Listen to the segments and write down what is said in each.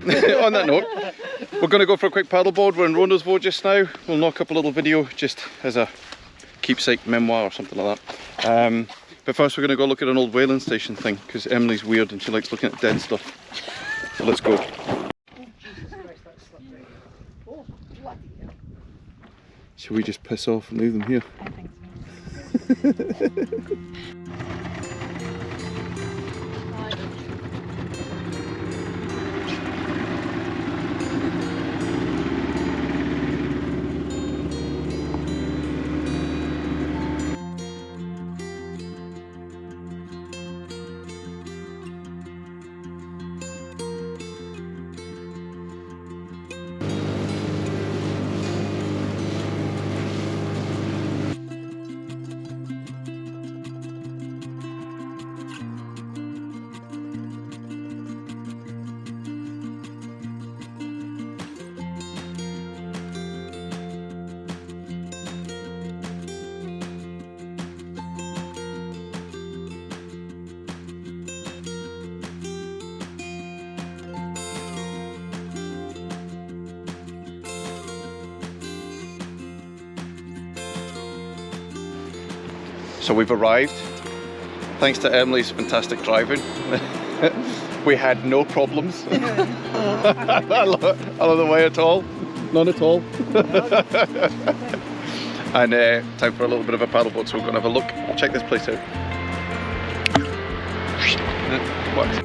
On that note, we're going to go for a quick paddleboard. We're in Ronas Voe just now. We'll knock up a little video just as a keepsake memoir or something like that. But first we're going to go look at an old whaling station thing, because Emily's weird and she likes looking at dead stuff. So let's go. Should we just piss off and leave them here? I think so. So we've arrived. Thanks to Emily's fantastic driving, we had no problems along the way at all. None at all. And time for a little bit of a paddleboard, so we're going to have a look. Check this place out. What?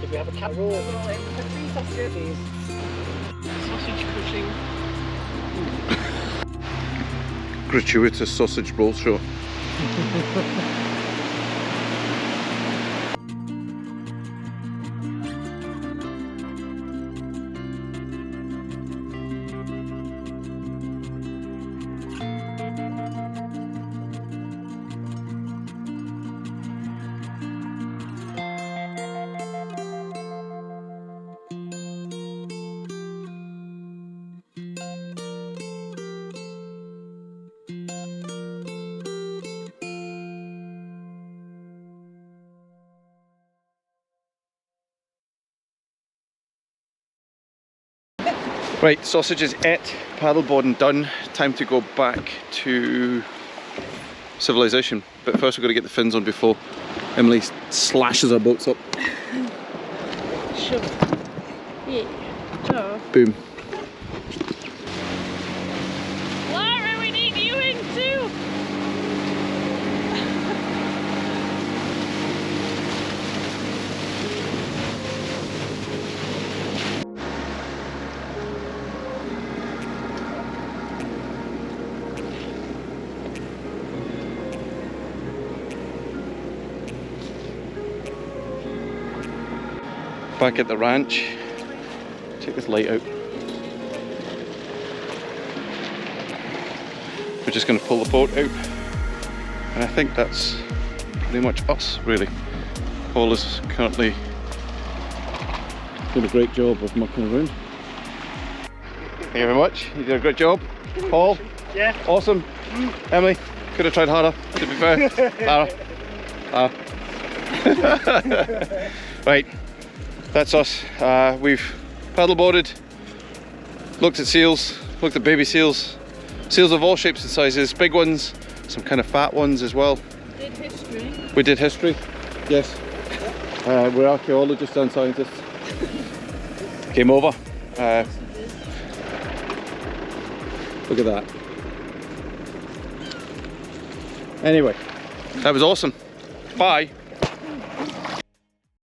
Did we have a cat roll? Sausage crushing. Gratuitous sausage roll show. Right, sausages ate, paddleboarding done. Time to go back to civilization. But first we've got to get the fins on before Emily slashes our boats up. Sure. Yeah. Sure. Boom. Lara, we need you in too! back at the ranch. Check this light out. We're just going to pull the boat out, and I think that's pretty much us, really. Paul is currently doing a great job of mucking around. Thank you very much. You did a great job, Paul. Yeah. Awesome. Emily, could have tried harder, to be fair. Lara. Right, that's us. We've paddleboarded, looked at seals, looked at baby seals. Seals of all shapes and sizes, big ones, some kind of fat ones as well. Did history. We did history, yes. We're archaeologists and scientists. Came over. Look at that. Anyway, that was awesome. Bye.